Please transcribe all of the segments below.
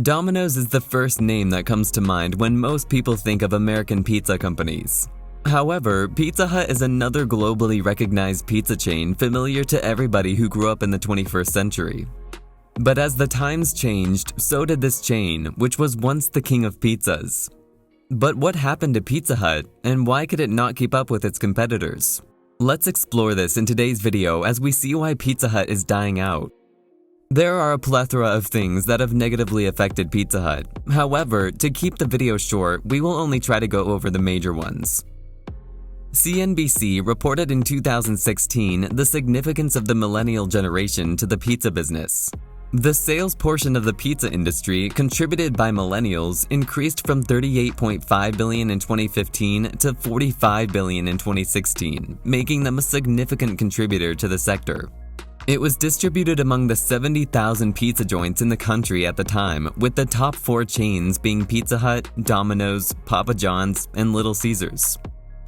Domino's is the first name that comes to mind when most people think of American pizza companies. However, Pizza Hut is another globally recognized pizza chain familiar to everybody who grew up in the 21st century. But as the times changed, so did this chain, which was once the king of pizzas. But what happened to Pizza Hut, and why could it not keep up with its competitors? Let's explore this in today's video as we see why Pizza Hut is dying out. There are a plethora of things that have negatively affected Pizza Hut. However, to keep the video short, we will only try to go over the major ones. CNBC reported in 2016 the significance of the millennial generation to the pizza business. The sales portion of the pizza industry contributed by millennials increased from $38.5 billion in 2015 to $45 billion in 2016, making them a significant contributor to the sector. It was distributed among the 70,000 pizza joints in the country at the time, with the top 4 chains being Pizza Hut, Domino's, Papa John's, and Little Caesars.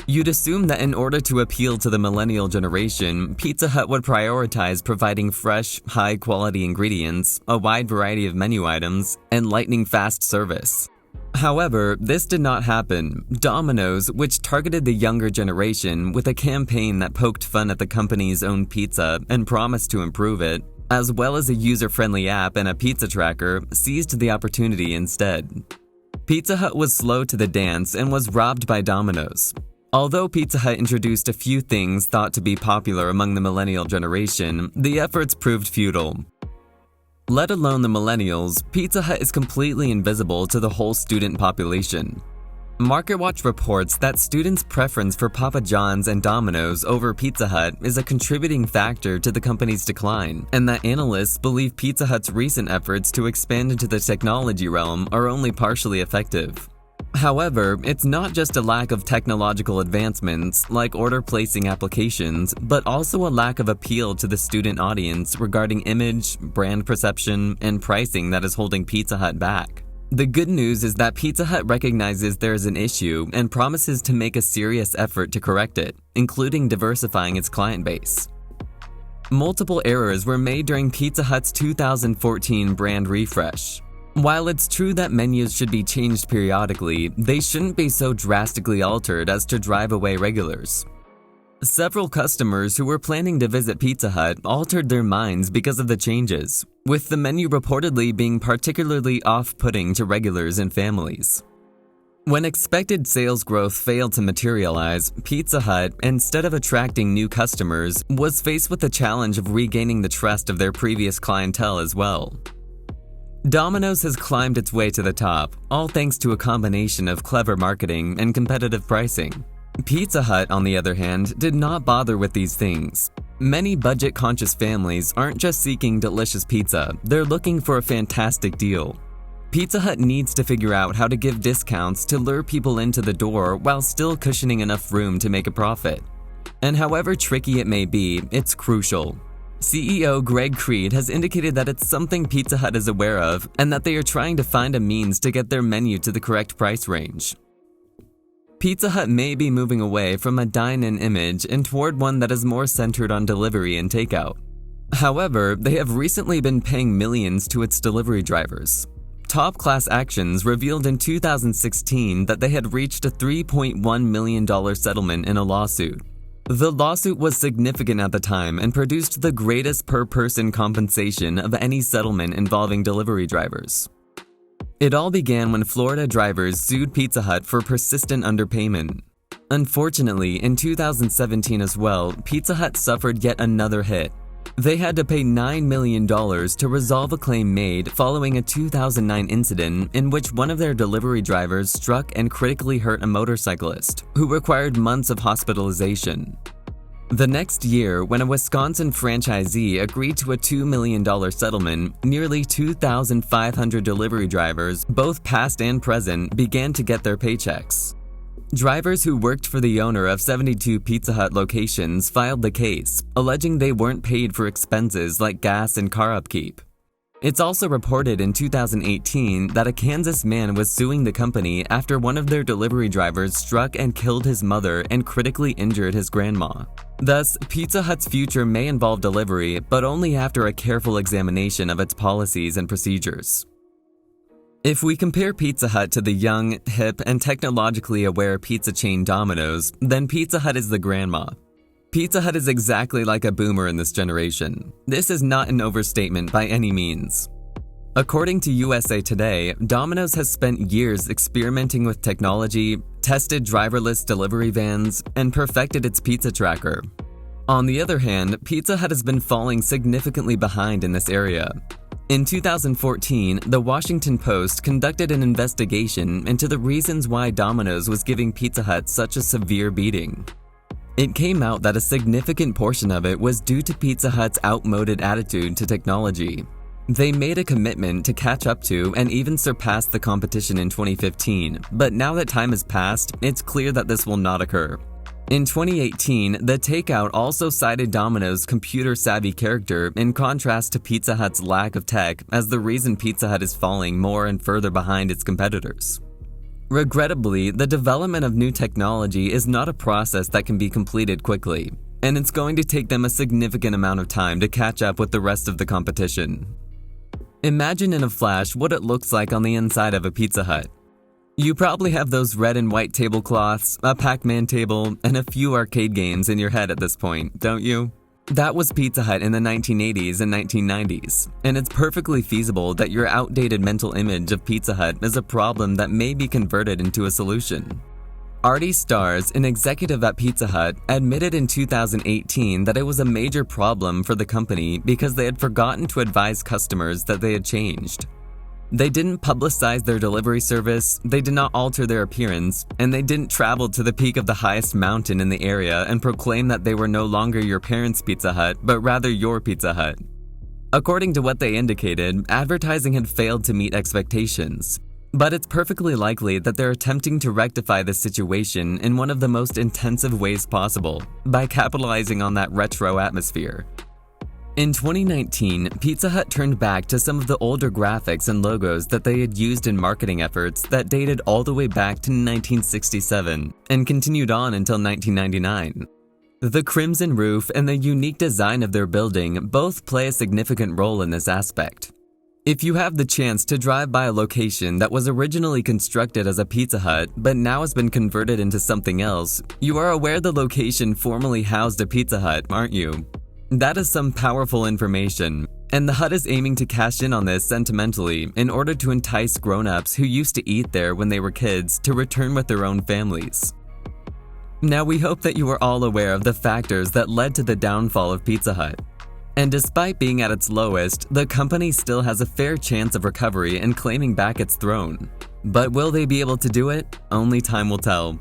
You'd assume that in order to appeal to the millennial generation, Pizza Hut would prioritize providing fresh, high-quality ingredients, a wide variety of menu items, and lightning-fast service. However, this did not happen. Domino's, which targeted the younger generation with a campaign that poked fun at the company's own pizza and promised to improve it, as well as a user-friendly app and a pizza tracker, seized the opportunity instead. Pizza Hut was slow to the dance and was robbed by Domino's. Although Pizza Hut introduced a few things thought to be popular among the millennial generation, the efforts proved futile. Let alone the millennials, Pizza Hut is completely invisible to the whole student population. MarketWatch reports that students' preference for Papa John's and Domino's over Pizza Hut is a contributing factor to the company's decline, and that analysts believe Pizza Hut's recent efforts to expand into the technology realm are only partially effective. However, it's not just a lack of technological advancements like order placing applications, but also a lack of appeal to the student audience regarding image, brand perception, and pricing that is holding Pizza Hut back. The good news is that Pizza Hut recognizes there is an issue and promises to make a serious effort to correct it, including diversifying its client base. Multiple errors were made during Pizza Hut's 2014 brand refresh. While it's true that menus should be changed periodically, they shouldn't be so drastically altered as to drive away regulars. Several customers who were planning to visit Pizza Hut altered their minds because of the changes, with the menu reportedly being particularly off-putting to regulars and families. When expected sales growth failed to materialize, Pizza Hut, instead of attracting new customers, was faced with the challenge of regaining the trust of their previous clientele as well. Domino's has climbed its way to the top, all thanks to a combination of clever marketing and competitive pricing. Pizza Hut, on the other hand, did not bother with these things. Many budget-conscious families aren't just seeking delicious pizza, they're looking for a fantastic deal. Pizza Hut needs to figure out how to give discounts to lure people into the door while still cushioning enough room to make a profit. And however tricky it may be, it's crucial. CEO Greg Creed has indicated that it's something Pizza Hut is aware of and that they are trying to find a means to get their menu to the correct price range. Pizza Hut may be moving away from a dine-in image and toward one that is more centered on delivery and takeout. However, they have recently been paying millions to its delivery drivers. Top Class Actions revealed in 2016 that they had reached a $3.1 million settlement in a lawsuit. The lawsuit was significant at the time and produced the greatest per-person compensation of any settlement involving delivery drivers. It all began when Florida drivers sued Pizza Hut for persistent underpayment. Unfortunately, in 2017 as well, Pizza Hut suffered yet another hit. They had to pay $9 million to resolve a claim made following a 2009 incident in which one of their delivery drivers struck and critically hurt a motorcyclist, who required months of hospitalization. The next year, when a Wisconsin franchisee agreed to a $2 million settlement, nearly 2,500 delivery drivers, both past and present, began to get their paychecks. Drivers who worked for the owner of 72 Pizza Hut locations filed the case, alleging they weren't paid for expenses like gas and car upkeep. It's also reported in 2018 that a Kansas man was suing the company after one of their delivery drivers struck and killed his mother and critically injured his grandma. Thus, Pizza Hut's future may involve delivery, but only after a careful examination of its policies and procedures. If we compare Pizza Hut to the young, hip, and technologically aware pizza chain Domino's, then Pizza Hut is the grandma. Pizza Hut is exactly like a boomer in this generation. This is not an overstatement by any means. According to USA Today, Domino's has spent years experimenting with technology, tested driverless delivery vans, and perfected its pizza tracker. On the other hand, Pizza Hut has been falling significantly behind in this area. In 2014, The Washington Post conducted an investigation into the reasons why Domino's was giving Pizza Hut such a severe beating. It came out that a significant portion of it was due to Pizza Hut's outmoded attitude to technology. They made a commitment to catch up to and even surpass the competition in 2015, but now that time has passed, it's clear that this will not occur. In 2018, The Takeout also cited Domino's computer-savvy character in contrast to Pizza Hut's lack of tech as the reason Pizza Hut is falling more and further behind its competitors. Regrettably, the development of new technology is not a process that can be completed quickly, and it's going to take them a significant amount of time to catch up with the rest of the competition. Imagine in a flash what it looks like on the inside of a Pizza Hut. You probably have those red and white tablecloths, a Pac-Man table, and a few arcade games in your head at this point, don't you? That was Pizza Hut in the 1980s and 1990s, and it's perfectly feasible that your outdated mental image of Pizza Hut is a problem that may be converted into a solution. Artie Stars, an executive at Pizza Hut, admitted in 2018 that it was a major problem for the company because they had forgotten to advise customers that they had changed. They didn't publicize their delivery service, they did not alter their appearance, and they didn't travel to the peak of the highest mountain in the area and proclaim that they were no longer your parents' Pizza Hut, but rather your Pizza Hut. According to what they indicated, advertising had failed to meet expectations. But it's perfectly likely that they're attempting to rectify this situation in one of the most intensive ways possible, by capitalizing on that retro atmosphere. In 2019, Pizza Hut turned back to some of the older graphics and logos that they had used in marketing efforts that dated all the way back to 1967 and continued on until 1999. The crimson roof and the unique design of their building both play a significant role in this aspect. If you have the chance to drive by a location that was originally constructed as a Pizza Hut but now has been converted into something else, you are aware the location formerly housed a Pizza Hut, aren't you? That is some powerful information, and the Hut is aiming to cash in on this sentimentally in order to entice grown-ups who used to eat there when they were kids to return with their own families. Now, we hope that you are all aware of the factors that led to the downfall of Pizza Hut. And despite being at its lowest, the company still has a fair chance of recovery and claiming back its throne. But will they be able to do it? Only time will tell.